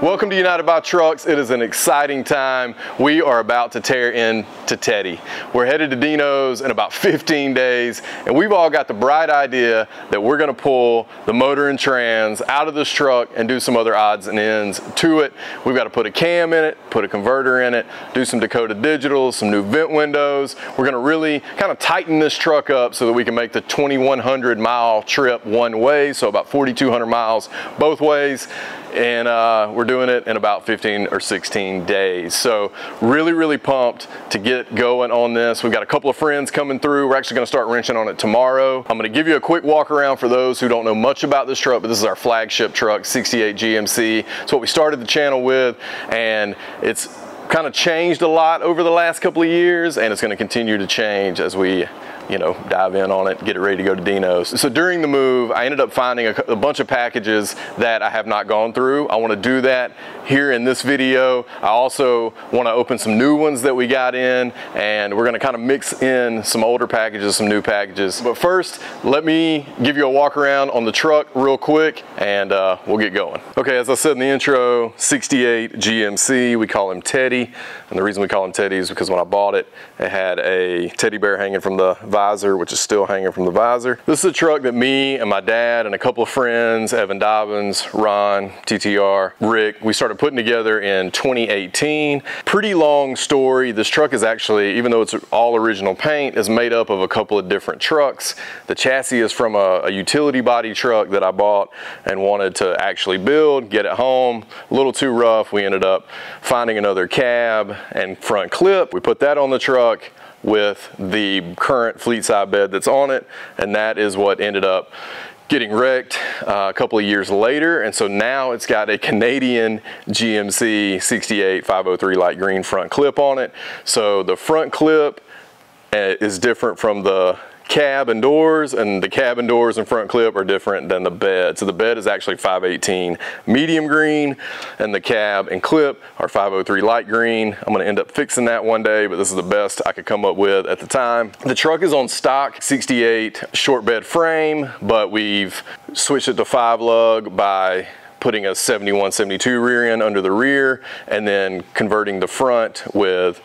Welcome to United by Trucks. It is an exciting time. We are about to tear into Teddy. We're headed to Dino's in about 15 days, and we've all got the bright idea that we're gonna pull the motor and trans out of this truck and do some other odds and ends to it. We've got to put a cam in it, put a converter in it, do some Dakota digitals, some new vent windows. We're gonna really kind of tighten this truck up so that we can make the 2,100 mile trip one way, so about 4,200 miles both ways. And we're doing it in about 15 or 16 days. So really pumped to get going on this. We've got a couple of friends coming through. We're actually gonna start wrenching on it tomorrow. I'm gonna give you a quick walk around for those who don't know much about this truck, but this is our flagship truck, 68 GMC. It's what we started the channel with, and it's kind of changed a lot over the last couple of years, and it's gonna continue to change as we dive in on it, get it ready to go to Dino's. So during the move, I ended up finding a bunch of packages that I have not gone through. I want to do that here in this video. I also want to open some new ones that we got in, and we're going to kind of mix in some older packages, some new packages. But first, let me give you a walk around on the truck real quick, and we'll get going. Okay, as I said in the intro, 68 GMC, we call him Teddy. And the reason we call him Teddy is because when I bought it, it had a teddy bear hanging from the visor, which is still hanging from the visor. This is a truck that me and my dad and a couple of friends, Evan Dobbins, Ron, TTR, Rick, we started putting together in 2018. Pretty long story. This truck is actually, even though it's all original paint, is made up of a couple of different trucks. The chassis is from a utility body truck that I bought and wanted to actually build, get it home. A little too rough. We ended up finding another cab and front clip. We put that on the truck with the current fleet side bed that's on it, and that is what ended up getting wrecked a couple of years later. And so now it's got a Canadian GMC 68 503 light green front clip on it. So the front clip is different from the cab and doors, and the cab and doors and front clip are different than the bed. So the bed is actually 518 medium green, and the cab and clip are 503 light green. I'm gonna end up fixing that one day, but this is the best I could come up with at the time. The truck is on stock 68 short bed frame, but we've switched it to 5-lug by putting a 71-72 rear end under the rear, and then converting the front with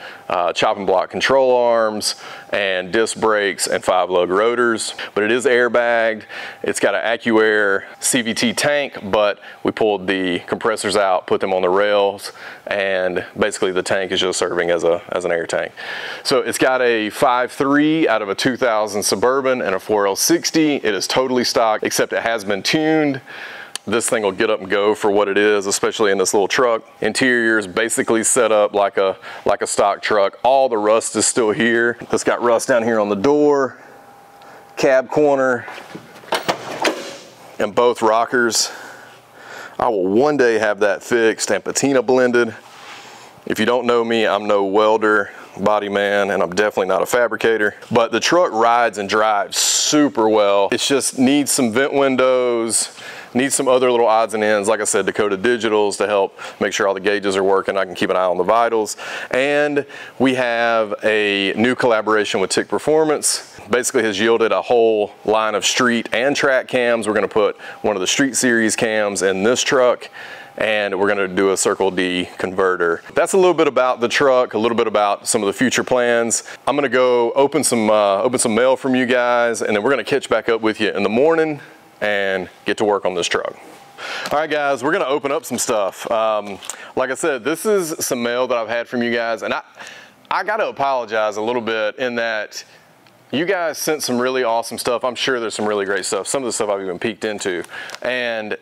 chop and block control arms and disc brakes and 5-lug rotors. But it is airbagged. It's got an AccuAir CVT tank, but we pulled the compressors out, put them on the rails, and basically the tank is just serving as an air tank. So it's got a 5.3 out of a 2000 Suburban and a 4L60. It is totally stock, except it has been tuned. This thing will get up and go for what it is, especially in this little truck. Interior is basically set up like a stock truck. All the rust is still here. It's got rust down here on the door, cab corner, and both rockers. I will one day have that fixed and patina blended. If you don't know me, I'm no welder, body man, and I'm definitely not a fabricator. But the truck rides and drives super well. It just needs some vent windows, needs some other little odds and ends. Like I said, Dakota digitals to help make sure all the gauges are working. I can keep an eye on the vitals. And we have a new collaboration with TIC Performance. Basically has yielded a whole line of street and track cams. We're gonna put one of the street series cams in this truck, and we're gonna do a Circle D converter. That's a little bit about the truck, a little bit about some of the future plans. I'm gonna go open some mail from you guys, and then we're gonna catch back up with you in the morning and get to work on this truck. All right, guys, we're gonna open up some stuff. Like I said, this is some mail that I've had from you guys, and I gotta apologize a little bit in that you guys sent some really awesome stuff. I'm sure there's some really great stuff. Some of the stuff I've even peeked into, and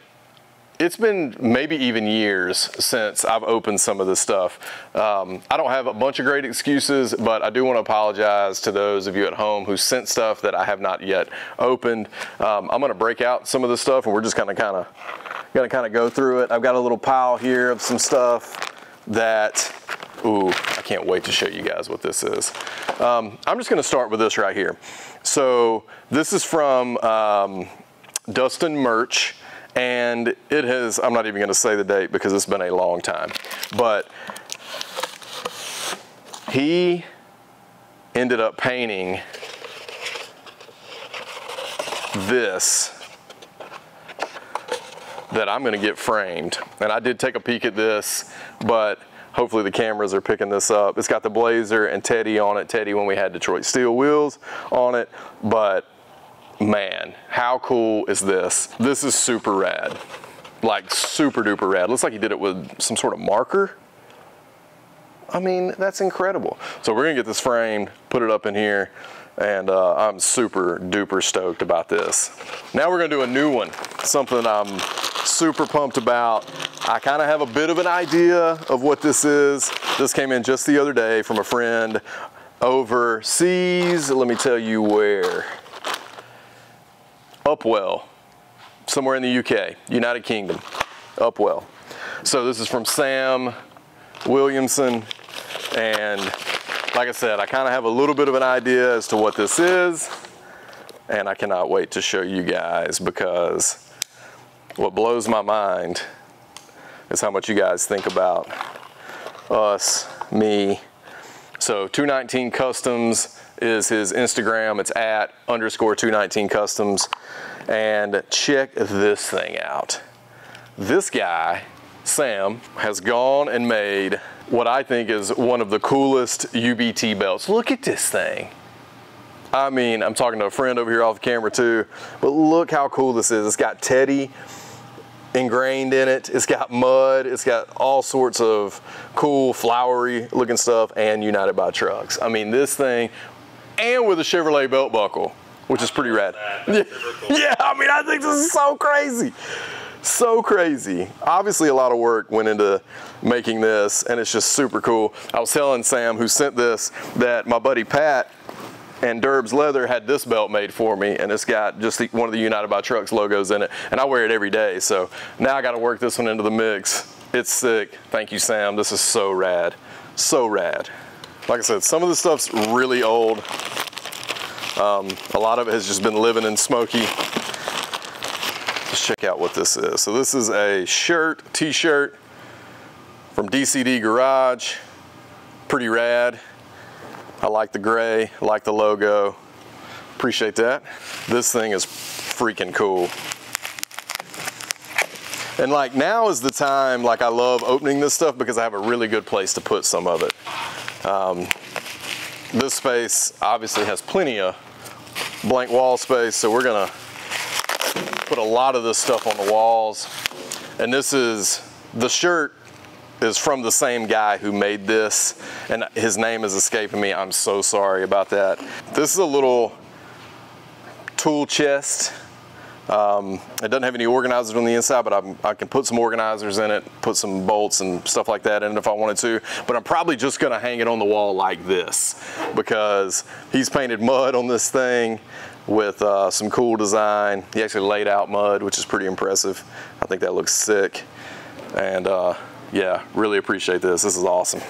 it's been maybe even years since I've opened some of this stuff. I don't have a bunch of great excuses, but I do want to apologize to those of you at home who sent stuff that I have not yet opened. I'm going to break out some of this stuff, and we're just gonna kind of go through it. I've got a little pile here of some stuff that, ooh, I can't wait to show you guys what this is. I'm just going to start with this right here. So this is from Dustin Merch. And it has, I'm not even going to say the date because it's been a long time, but he ended up painting that I'm gonna get framed. And I did take a peek at this, but hopefully the cameras are picking this up. It's got the Blazer and Teddy on it. Teddy when we had Detroit Steel wheels on it, but man, how cool is this? This is super rad, like super duper rad. Looks like he did it with some sort of marker. I mean, that's incredible. So we're gonna get this framed, put it up in here, and I'm super duper stoked about this. Now we're gonna do a new one, something I'm super pumped about. I kind of have a bit of an idea of what this is. This came in just the other day from a friend overseas. Let me tell you where. Upwell, somewhere in the UK, United Kingdom, Upwell. So this is from Sam Williamson, and like I said, I kind of have a little bit of an idea as to what this is, and I cannot wait to show you guys, because what blows my mind is how much you guys think about us, me. So 219 Customs is his Instagram. It's at _219 Customs. And check this thing out. This guy, Sam, has gone and made what I think is one of the coolest UBT belts. Look at this thing. I mean, I'm talking to a friend over here off the camera too, but look how cool this is. It's got Teddy ingrained in it. It's got mud. It's got all sorts of cool flowery looking stuff, and United by Trucks. I mean, this thing, and with a Chevrolet belt buckle, which is pretty rad. Yeah, I mean, I think this is so crazy. So crazy. Obviously a lot of work went into making this, and it's just super cool. I was telling Sam, who sent this, that my buddy Pat and Derb's Leather had this belt made for me, and it's got just one of the United by Trucks logos in it, and I wear it every day. So now I got to work this one into the mix. It's sick. Thank you, Sam. This is so rad. So rad. Like I said, some of the stuff's really old. A lot of it has just been living in smoky. Let's check out what this is. So this is a shirt, t-shirt from DCD Garage. Pretty rad. I like the gray, I like the logo. Appreciate that. This thing is freaking cool. And like now is the time, like I love opening this stuff because I have a really good place to put some of it. This space obviously has plenty of blank wall space, so we're gonna put a lot of this stuff on the walls. And this is, the shirt is from the same guy who made this, and his name is escaping me. I'm so sorry about that. This is a little tool chest. It doesn't have any organizers on the inside, but I can put some organizers in it, put some bolts and stuff like that in it if I wanted to. But I'm probably just gonna hang it on the wall like this, because he's painted mud on this thing with some cool design. He actually laid out mud, which is pretty impressive. I think that looks sick. And yeah, really appreciate this. This is awesome.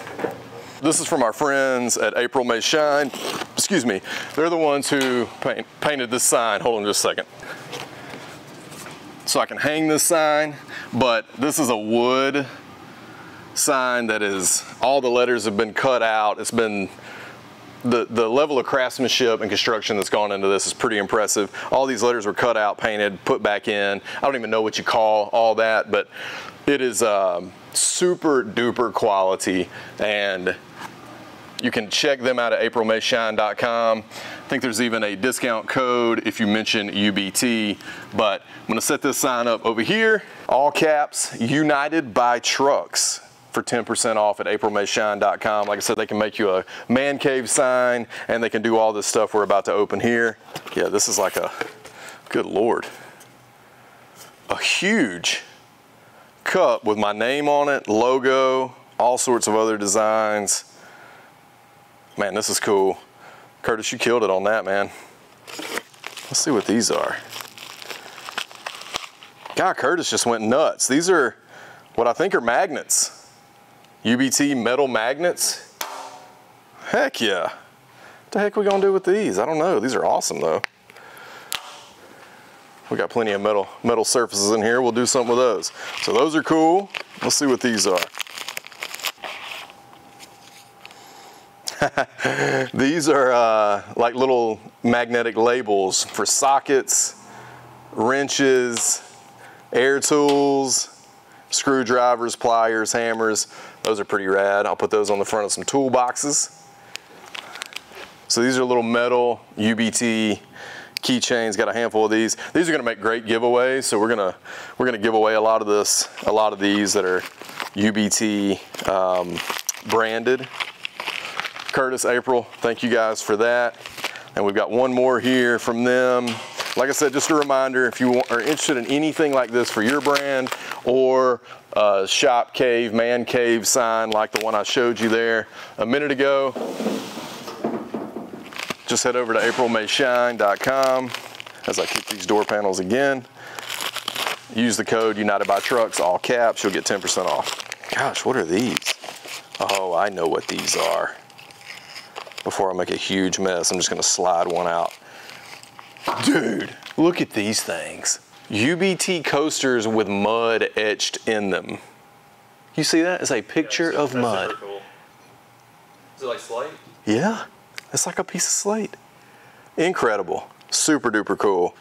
This is from our friends at April May Shine. Excuse me. They're the ones who painted this sign. Hold on just a second. So I can hang this sign, but this is a wood sign that is, all the letters have been cut out. It's been, the level of craftsmanship and construction that's gone into this is pretty impressive. All these letters were cut out, painted, put back in. I don't even know what you call all that, but it is super duper quality, and you can check them out at aprilmayshine.com. I think there's even a discount code if you mention UBT, but I'm gonna set this sign up over here. All caps, United by Trucks, for 10% off at aprilmayshine.com. Like I said, they can make you a man cave sign, and they can do all this stuff we're about to open here. Yeah, this is like a, good Lord, a huge cup with my name on it, logo, all sorts of other designs. Man, this is cool. Curtis, you killed it on that, man. Let's see what these are. God, Curtis just went nuts. These are what I think are magnets. UBT metal magnets. Heck yeah. What the heck are we gonna do with these? I don't know. These are awesome though. We got plenty of metal surfaces in here. We'll do something with those. So those are cool. Let's see what these are. These are like little magnetic labels for sockets, wrenches, air tools, screwdrivers, pliers, hammers. Those are pretty rad. I'll put those on the front of some toolboxes. So these are little metal UBT keychains. Got a handful of these. These are going to make great giveaways. So we're gonna give away a lot of these that are UBT branded. Curtis, April, thank you guys for that. And we've got one more here from them. Like I said, just a reminder, if you are interested in anything like this for your brand, or a shop cave, man cave sign like the one I showed you there a minute ago, just head over to aprilmayshine.com as I kick these door panels again. Use the code United by Trucks, all caps, you'll get 10% off. Gosh, what are these? Oh, I know what these are. Before I make a huge mess, I'm just gonna slide one out. Dude, look at these things. UBT coasters with mud etched in them. You see that? It's a picture of mud. Super cool. Is it like slate? Yeah, it's like a piece of slate. Incredible, super duper cool.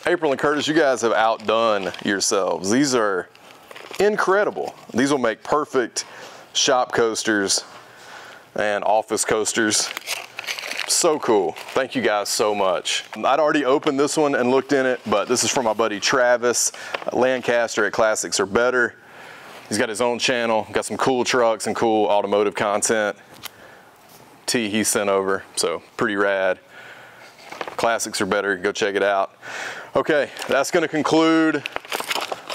April and Curtis, you guys have outdone yourselves. These are incredible. These will make perfect shop coasters and office coasters. So cool. Thank you guys so much. I'd already opened this one and looked in it, but this is from my buddy Travis, Lancaster at Classics Are Better. He's got his own channel, got some cool trucks and cool automotive content. He sent over, so pretty rad. Classics Are Better, go check it out. Okay, that's gonna conclude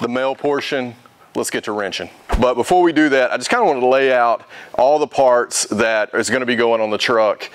the mail portion. Let's get to wrenching. But before we do that, I just kind of wanted to lay out all the parts that is going to be going on the truck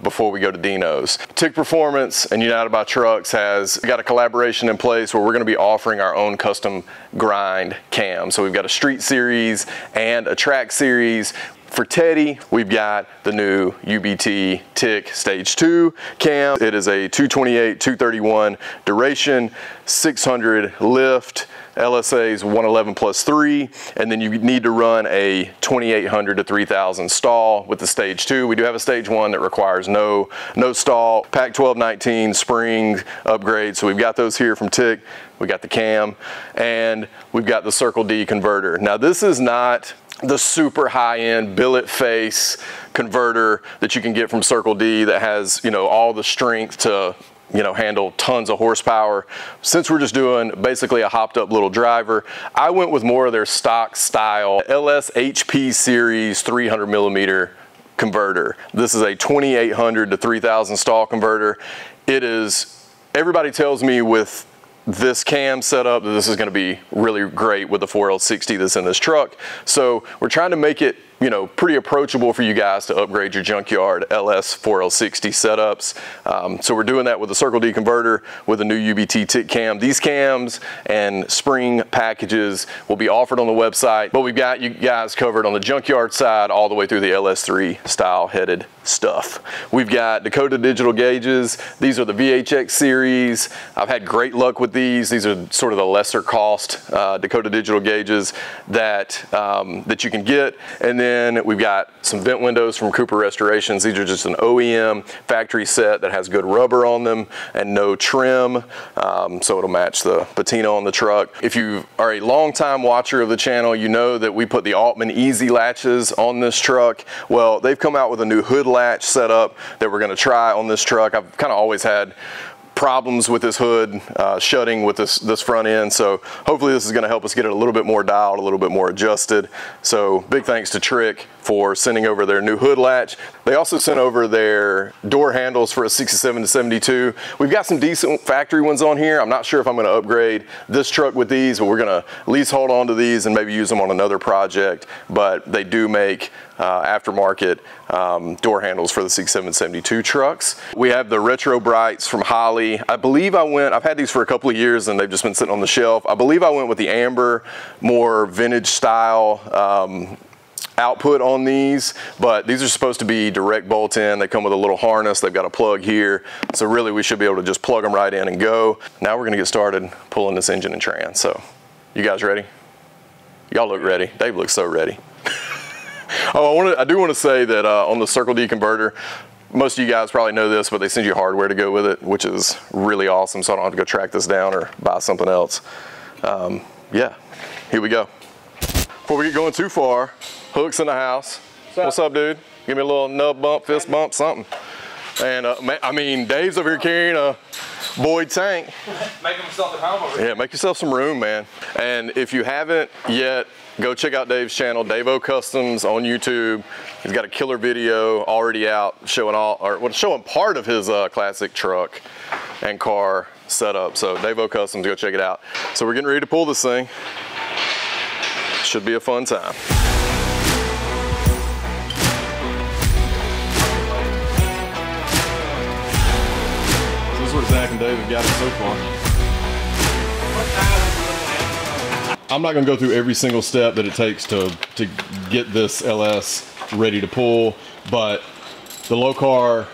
before we go to Dino's. TIC Performance and United by Trucks has got a collaboration in place where we're going to be offering our own custom grind cam. So we've got a street series and a track series. For Teddy, we've got the new UBT TIC Stage 2 cam. It is a 228, 231 duration, 600 lift, LSA's 111 plus 3, and then you need to run a 2800 to 3000 stall with the Stage 2. We do have a Stage 1 that requires no stall. Pack 1219 spring upgrade, so we've got those here from TIC. We got the cam, and we've got the Circle D converter. Now this is not the super high-end billet face converter that you can get from Circle D that has, you know, all the strength to, you know, handle tons of horsepower. Since we're just doing basically a hopped up little driver, I went with more of their stock style LS HP series 300 millimeter converter. This is a 2800 to 3000 stall converter. It is, everybody tells me with this cam setup that this is going to be really great with the 4L60 that's in this truck. So we're trying to make it, you know, pretty approachable for you guys to upgrade your Junkyard LS 4L60 setups. So we're doing that with the Circle D converter with a new UBT TIC cam. These cams and spring packages will be offered on the website, but we've got you guys covered on the Junkyard side all the way through the LS3 style headed stuff. We've got Dakota digital gauges. These are the VHX series. I've had great luck with these. These are sort of the lesser cost Dakota digital gauges that that you can get. And then we've got some vent windows from Cooper Restorations. These are just an OEM factory set that has good rubber on them and no trim, so it'll match the patina on the truck. If you are a long-time watcher of the channel, you know that we put the Altman Easy latches on this truck. Well, they've come out with a new hood latch setup that we're going to try on this truck. I've kind of always had problems with this hood shutting with this front end, so hopefully this is going to help us get it a little bit more dialed, a little bit more adjusted. So big thanks to Trick for sending over their new hood latch. They also sent over their door handles for a 67 to 72. We've got some decent factory ones on here. I'm not sure if I'm going to upgrade this truck with these, but we're going to at least hold on to these and maybe use them on another project. But they do make aftermarket door handles for the 6772 trucks. We have the Retro Brights from Holley. I believe I've had these for a couple of years and they've just been sitting on the shelf. I believe I went with the amber, more vintage style output on these, but these are supposed to be direct bolt in. They come with a little harness. They've got a plug here. So really we should be able to just plug them right in and go. Now we're gonna get started pulling this engine and trans. So you guys ready? Y'all look ready. Dave looks so ready. Oh, I do want to say that on the Circle D converter, most of you guys probably know this, but they send you hardware to go with it, which is really awesome, so I don't have to go track this down or buy something else. yeah, here we go. Before we get going too far, Hook's in the house. What's up, dude? Give me a little nub bump, fist bump, something. And I mean, Dave's over here carrying a Boyd tank. Make himself at home over here. Yeah, make yourself some room, man. And if you haven't yet, go check out Dave's channel, Davo Customs on YouTube. He's got a killer video already out showing showing part of his classic truck and car setup. So Davo Customs, go check it out. So we're getting ready to pull this thing. Should be a fun time. This is where Zach and Dave have got it so far. I'm not gonna go through every single step that it takes to get this LS ready to pull, but the low car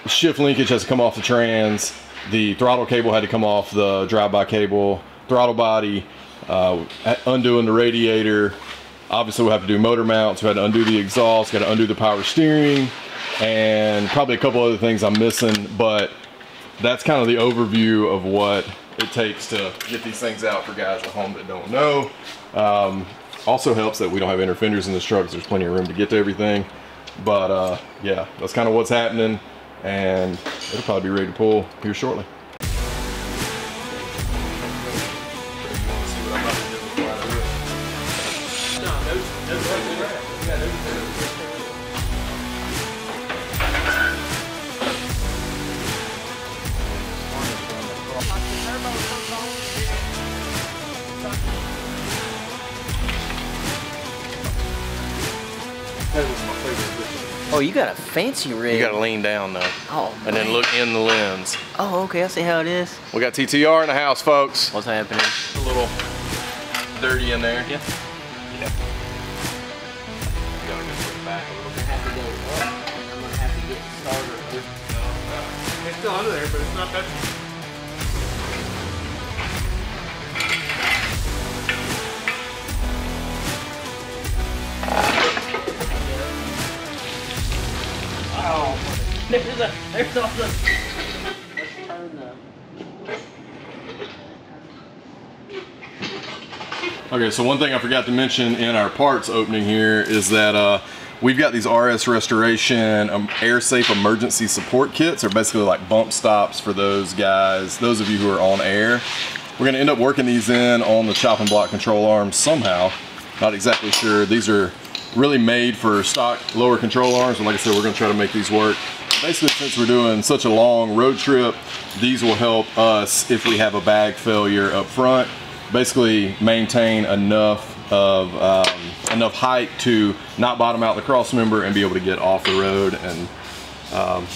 shift linkage has to come off the trans. The throttle cable had to come off the drive-by cable. Throttle body, undoing the radiator. Obviously we'll have to do motor mounts. We had to undo the exhaust, got to undo the power steering, and probably a couple other things I'm missing, but that's kind of the overview of what it takes to get these things out for guys at home that don't know. Also helps that we don't have inner fenders in this truck, so there's plenty of room to get to everything. But yeah, that's kind of what's happening, and it'll probably be ready to pull here shortly. Oh, you got a fancy rig. You gotta lean down though. Oh, and then look in the lens. Oh, okay, I see how it is. We got TTR in the house, folks. What's happening? A little dirty in there. Yeah. Yeah. You gotta go back a little bit. I have to go up, and I'm gonna have to get started. It's still under there, but it's not that. Oh, there's all the. Let's turn the. Okay, so one thing I forgot to mention in our parts opening here is that we've got these RS Restoration air safe emergency support kits. They're basically like bump stops for those guys, those of you who are on air. We're gonna end up working these in on the chopping block control arms somehow. Not exactly sure. These are really made for stock lower control arms, and like I said, we're gonna try to make these work. Basically, since we're doing such a long road trip, these will help us if we have a bag failure up front. Basically maintain enough of enough height to not bottom out the cross member and be able to get off the road and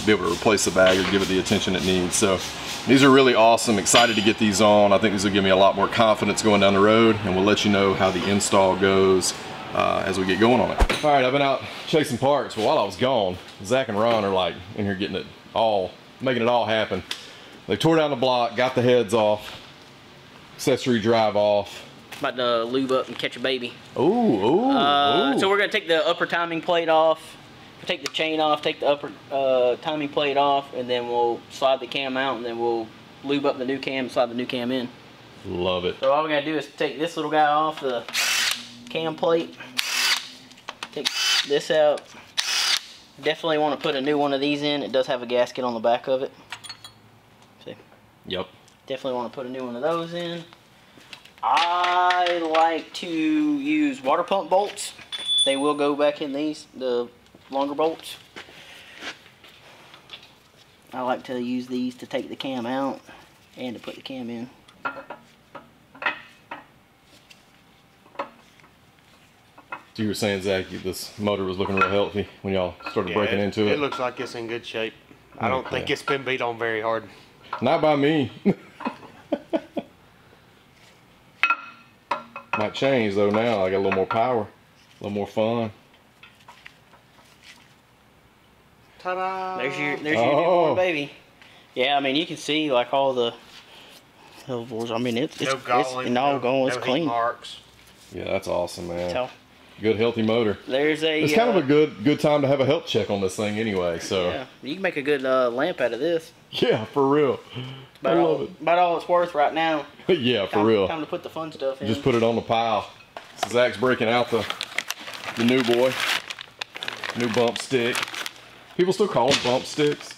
be able to replace the bag or give it the attention it needs. So these are really awesome. Excited to get these on. I think these will give me a lot more confidence going down the road, and we'll let you know how the install goes as we get going on it. All right, I've been out chasing parts, but while I was gone, Zach and Ron are like in here getting it all, making it all happen. They tore down the block, got the heads off, accessory drive off. About to lube up and catch a baby. Ooh. So we're gonna take the upper timing plate off, take the chain off, take the upper timing plate off, and then we'll slide the cam out, and then we'll lube up the new cam and slide the new cam in. Love it. So all we're gonna do is take this little guy off the cam plate, take this out. Definitely want to put a new one of these in. It does have a gasket on the back of it. See? Yep. Definitely want to put a new one of those in. I like to use water pump bolts. They will go back in these, the longer bolts. I like to use these to take the cam out and to put the cam in. So you were saying, Zach, this motor was looking real healthy when y'all started breaking into it? It looks like it's in good shape. I don't think it's been beat on very hard. Not by me. Might change though now. I got a little more power, a little more fun. Ta-da! There's your newborn baby. Yeah, I mean you can see like all the elbows. I mean it's no galling, it's no clean. heat marks. Yeah, that's awesome, man. Tell. Good healthy motor. There's a. It's kind of a good time to have a health check on this thing anyway. So yeah, you can make a good lamp out of this. Yeah, for real. love it. About all it's worth right now. Yeah, for real. Time to put the fun stuff in. Just put it on the pile. So Zach's breaking out the new boy. New bump stick. People still call them bump sticks?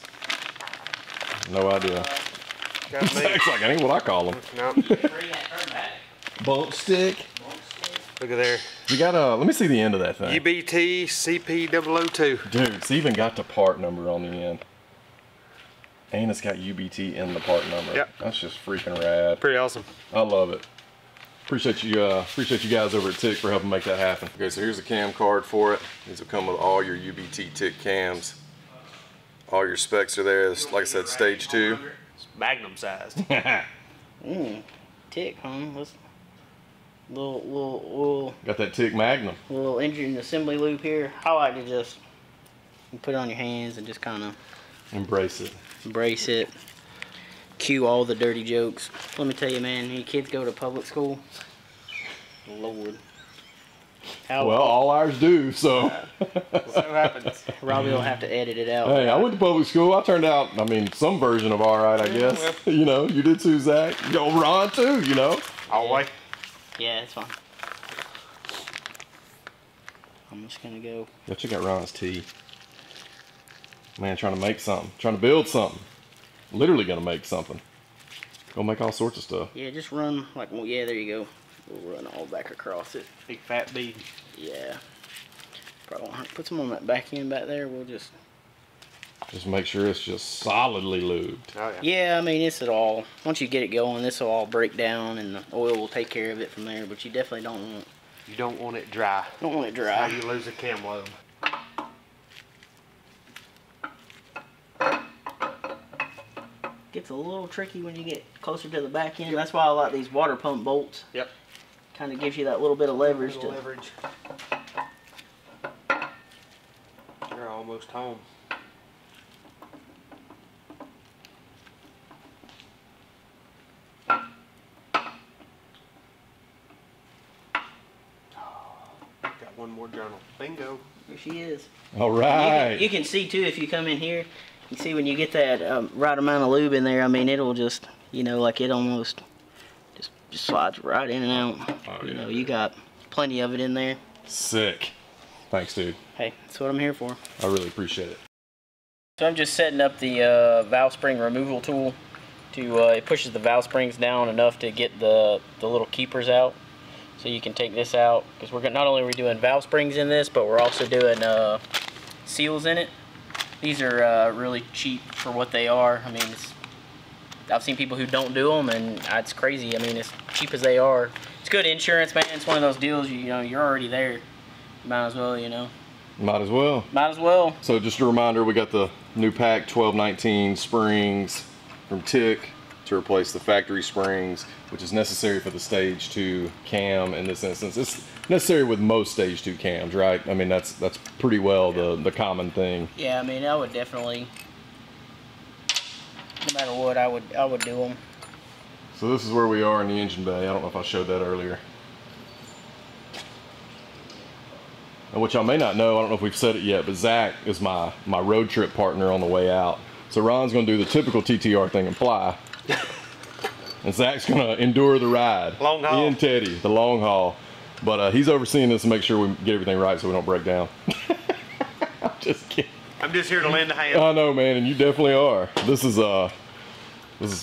No idea. Zach's like, that ain't what I call them. No. Bump stick. Look at there. You got let me see the end of that thing. UBT CP002. Dude, it's even got the part number on the end. And it's got UBT in the part number. Yep. That's just freaking rad. Pretty awesome. I love it. Appreciate you guys over at TIC for helping make that happen. Okay, so here's a cam card for it. These will come with all your UBT TIC cams. All your specs are there. It's, like I said, stage 2. It's magnum sized. TIC, huh? Let's little Got that TIC Magnum. little engine assembly loop here. I like to just put it on your hands and just kind of Embrace it. embrace it. Cue all the dirty jokes. Let me tell you, man, your kids go to public school. Lord. Well, all ours do, so. So happens. Robbie will have to edit it out. Hey, I went to public school. I turned out, I mean, some version of all right, I guess. You know, you did too, Zach. Yo, Ron too, you know. Always. Yeah, it's fine. I'm just gonna go. Yo, check out Ron's tea. Man, trying to make something. Trying to build something. Literally gonna make something. Gonna make all sorts of stuff. Yeah, just run like, well, yeah, there you go. We'll run all back across it. Big fat bead. Yeah. Probably won't put some on that back end back there. We'll just make sure it's just solidly lubed. Oh yeah. Yeah, I mean, this will all, once you get it going, this will all break down and the oil will take care of it from there, but you definitely You don't want it dry. don't want it How dry. you lose a cam load. Gets a little tricky when you get closer to the back end. That's why I like these water pump bolts. Yep. Kind of gives you that little bit of leverage to. Leverage. You're almost home. Got one more journal. Bingo. Here she is. All right. You can see too if you come in here. You see when you get that right amount of lube in there. I mean, it'll just, you know, like it almost just slides right in and out. Oh, you yeah. know, you got plenty of it in there. Sick. Thanks, dude. Hey, that's what I'm here for. I really appreciate it. So I'm just setting up the valve spring removal tool to it pushes the valve springs down enough to get the little keepers out. So you can take this out because we're not only are we doing valve springs in this, but we're also doing seals in it. These are really cheap for what they are. I mean, I've seen people who don't do them, and it's crazy. I mean, as cheap as they are, it's good insurance, man. It's one of those deals. You know, you're already there. You might as well, you know. Might as well. Might as well. So just a reminder, we got the new pack 1219 springs from TIC to replace the factory springs, which is necessary for the stage 2 cam in this instance. It's necessary with most stage 2 cams, right? I mean, that's pretty well the common thing. Yeah, I mean, I would definitely, no matter what, I would do them. So this is where we are in the engine bay. I don't know if I showed that earlier. And what y'all may not know, I don't know if we've said it yet, but Zach is my road trip partner on the way out. So Ron's gonna do the typical TTR thing and fly. And Zach's gonna endure the ride. Long haul. He and Teddy, the long haul. But he's overseeing this to make sure we get everything right so we don't break down. I'm just kidding. I'm just here to lend a hand. I know, man, and you definitely are. This is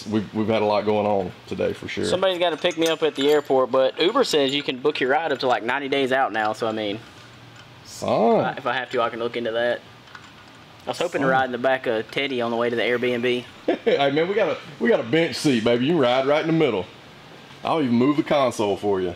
we've had a lot going on today for sure. Somebody's got to pick me up at the airport, but Uber says you can book your ride up to like 90 days out now. So I mean, Son. if I have to, I can look into that. I was hoping to ride in the back of Teddy on the way to the Airbnb. Hey man, we got a bench seat, baby. You can ride right in the middle. I'll even move the console for you.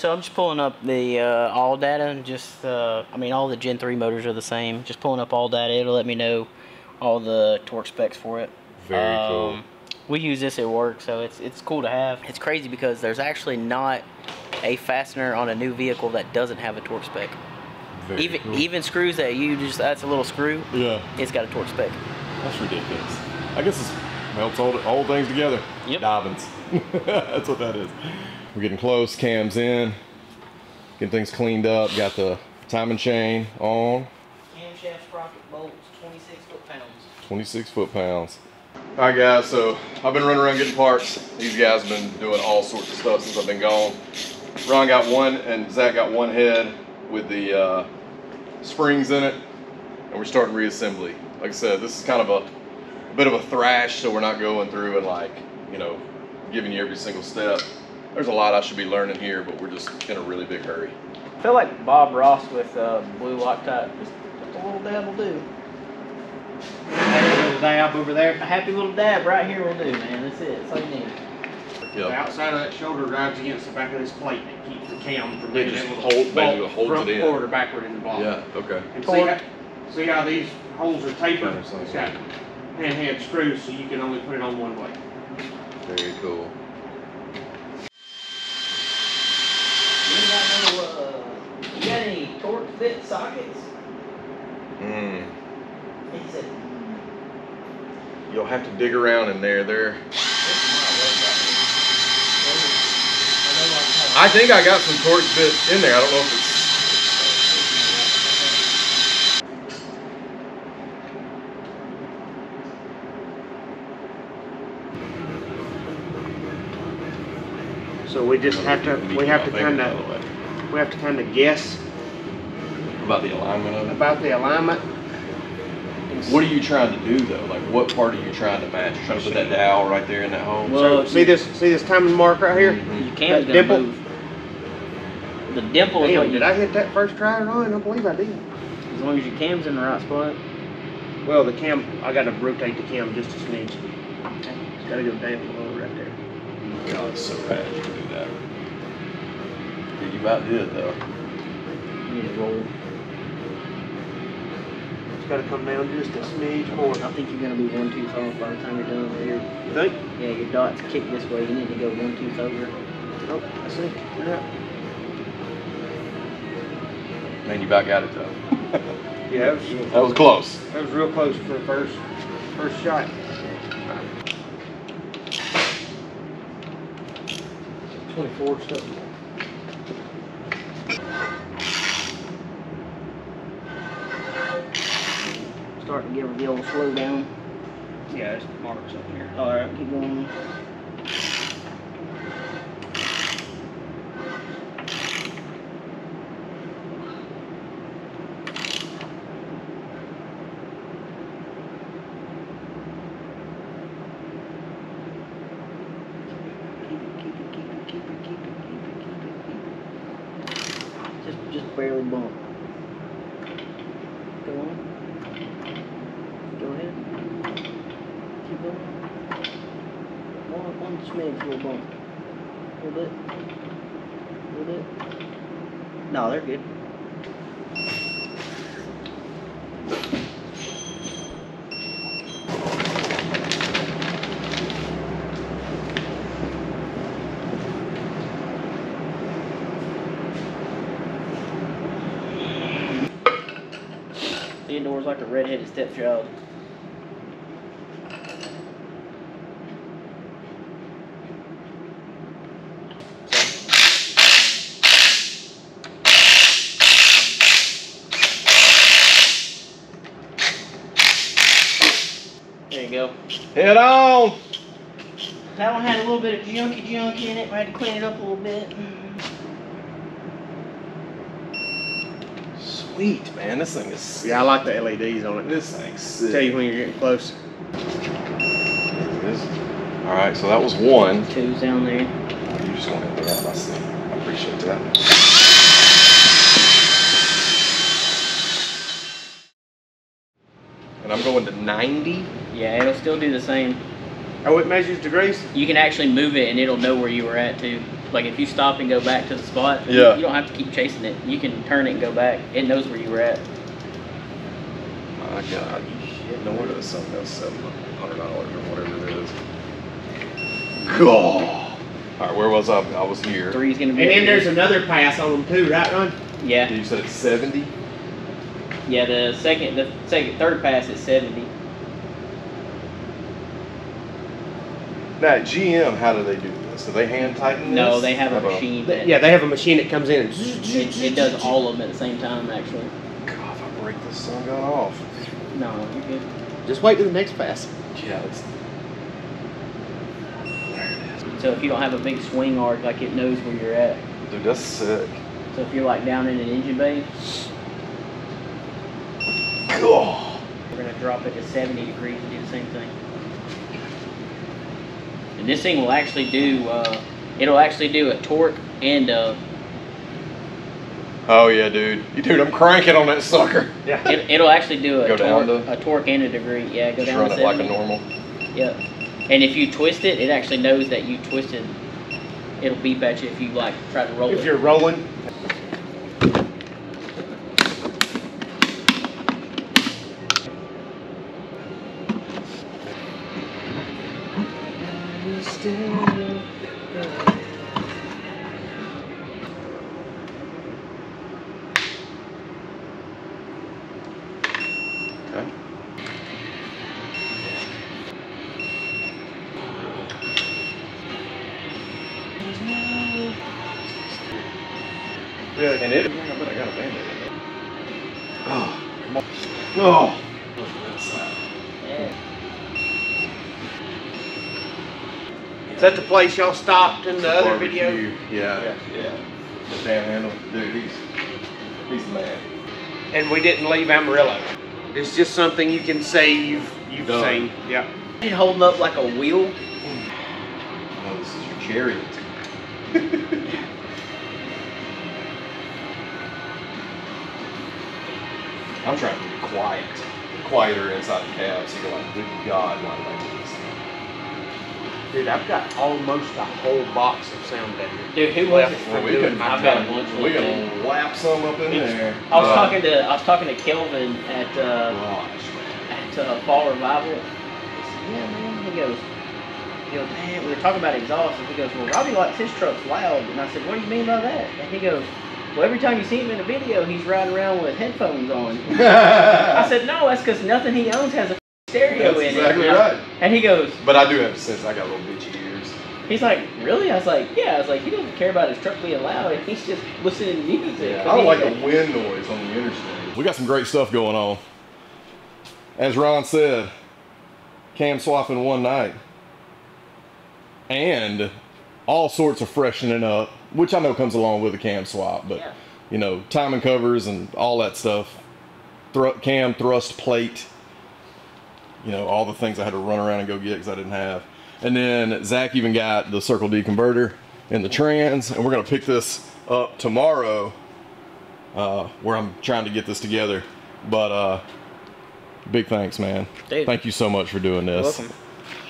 So I'm just pulling up the all data and just, I mean, all the Gen 3 motors are the same. Just pulling up all data, it'll let me know all the torque specs for it. Very cool. We use this at work, so it's cool to have. It's crazy because there's actually not a fastener on a new vehicle that doesn't have a torque spec. Very cool. Even screws that that's a little screw. Yeah. It's got a torque spec. That's ridiculous. I guess it's helps all things together. Yep. Dobbins. That's what that is. We're getting close. Cam's in. Getting things cleaned up. Got the timing chain on. Camshaft sprocket bolts, 26 foot-pounds. 26 foot-pounds. All right, guys. So I've been running around getting parts. These guys have been doing all sorts of stuff since I've been gone. Ron got one, and Zach got one head with the springs in it, and we're starting reassembly. Like I said, this is kind of a bit of a thrash, so we're not going through and like, you know, giving you every single step. There's a lot I should be learning here, but we're just in a really big hurry. I feel like Bob Ross with blue Loctite. Just a little dab will do. Happy little dab over there. A happy little dab right here will do, man. That's it. That's all you need. The Yep. outside of that shoulder drives against the back of this plate and keeps the cam from It being just able to basically walk holds front it in. forward or backward in the block. Yeah, okay. And Torque. see how these holes are tapered? Turn this It's got handhead screws, so you can only put it on one way. Very cool. You got any torque fit sockets? Mm. He said, You'll have to dig around in there. I think I got some torque bits in there. I don't know if it's. So we just have to kind of guess About the alignment of it. about the alignment. What are you trying to do though? Like, what part are you trying to match? You're trying to put that dowel right there in that hole. Well, So see this timing mark right here? your cam's That gonna dimple? move. The dimple is what Damn, you, did I hit that first try or not? I don't believe I did. as long as your cam's in the right spot. Well, the cam, I gotta rotate the cam just a smidge. It's gotta go down a little right there. God, it's so bad you can do that. Yeah, you about did though. You need to roll. It's gotta come down just a smidge more. I think you're gonna be 1 tooth off by the time you're done with your. You think? Yeah, your dots kick this way. You need to go 1 tooth over. Oh, I see. Yeah. Man, you about got it though. Yeah, That was close. that was real close for the first shot. 24 stuff. Starting to give her the old slow down. Yeah, there's marks up here. All right, keep going. Just barely bump. Go on. Go ahead. Keep going. One smidge, little bump. A little bit. A little bit. No, they're good. Theodore's like a redheaded stepchild. There you go. Head on! That one had a little bit of junk in it. We had to clean it up a little bit. Sweet, man. This thing is. Yeah, I like the LEDs on it. This thing's sick. Tell you when you're getting close. All right, so that was one. Two's down there. You're just going to get out my seat. I appreciate that. And I'm going to 90. Yeah, it'll still do the same. Oh, it measures degrees? You can actually move it and it'll know where you were at too. Like if you stop and go back to the spot, Yeah. you don't have to keep chasing it. You can turn it and go back. It knows where you were at. My God. No wonder this something else $700 or whatever it is. God. All right, where was I? I was here. 3's gonna be. And then there's another pass on them too, right, Ron? Yeah. You said it's 70? Yeah, the third pass is 70. Now at GM, how do they do this? Do they hand tighten this? No, they have a machine. Yeah, they have a machine that comes in and It does all of them at the same time, actually. God, if I break this son gun off. No, you're good. just wait till the next pass. Yeah, it's... So if you don't have a big swing arc, like it knows where you're at. Dude, that's sick. So if you're like down in an engine bay, Oh. we're gonna drop it to 70 degrees and do the same thing. And this thing will actually do, it'll actually do a torque and Oh yeah, dude. Dude, I'm cranking on that sucker. Yeah. it'll actually do a Go torque and a degree. Yeah, go Just down run to it 70. like a normal. Yep. And if you twist it, it actually knows that you twisted. It'll beep at you if you like try to roll it. If you're rolling. Okay. Really? And it... I bet I got a Band-Aid. Oh, come on. Oh. Yeah. Is that the place y'all stopped in the other video? Yeah. The panhandle. Dude, he's the man. And we didn't leave Amarillo. It's just something you can say you've Done. seen. Yeah. It holding up like a wheel. No, this is your chariot. I'm trying to be quiet. Quieter inside the cab, so you're like, good God, why did I do this? Dude, I've got almost a whole box of sound down here. Dude, who was it? Well, I've got a bunch of we them. can lap some up in there. I was talking to Kelvin at Fall Revival. He said, yeah, man. He goes, man, we were talking about exhaust, and he goes, well, Robbie likes his trucks loud. And I said, what do you mean by that? And he goes, well, every time you see him in a video, he's riding around with headphones on. I said, no, that's because nothing he owns has a stereo That's in exactly it. right. And he goes, But I do have a sense. I got little bitchy ears. he's like, really? I was like, yeah. I was like, he doesn't care about his truck being loud. He's just listening to music. Yeah, I don't like the wind noise on the interstate. We got some great stuff going on. As Ron said, cam swapping one night. And all sorts of freshening up, which I know comes along with a cam swap, but Yeah. you know, timing covers and all that stuff. Cam thrust plate. You know, all the things I had to run around and go get because I didn't have. And then Zach even got the Circle D converter in the trans, and we're gonna pick this up tomorrow, where I'm trying to get this together. But big thanks, man. Dude. Thank you so much for doing this. You're welcome.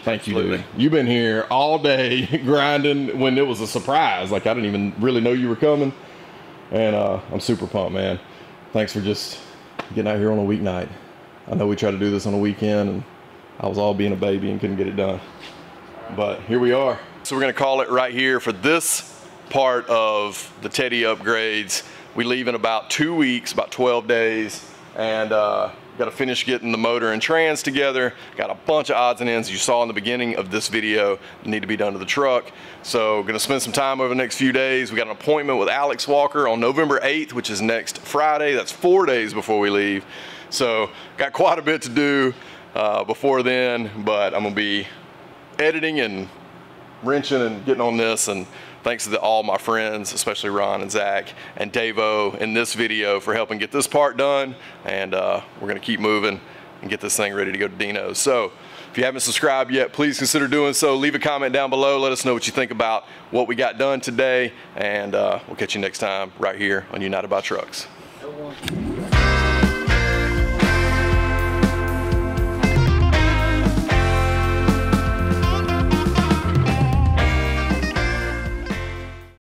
Thank you, Absolutely. dude. You've been here all day grinding when it was a surprise. Like, I didn't even really know you were coming. And I'm super pumped, man. Thanks for just getting out here on a weeknight. I know we tried to do this on a weekend, and I was all being a baby and couldn't get it done. But here we are. So we're gonna call it right here for this part of the Teddy upgrades. We leave in about 2 weeks, about 12 days, and got to finish getting the motor and trans together. Got a bunch of odds and ends you saw in the beginning of this video that need to be done to the truck. So gonna spend some time over the next few days. We got an appointment with Alex Walker on November 8th, which is next Friday. That's 4 days before we leave. So got quite a bit to do before then, but I'm gonna be editing and wrenching and getting on this, and thanks to all my friends, especially Ron and Zach and Davo in this video for helping get this part done. And we're gonna keep moving and get this thing ready to go to Dino's. So if you haven't subscribed yet, please consider doing so. Leave a comment down below. Let us know what you think about what we got done today. And we'll catch you next time right here on United by Trucks.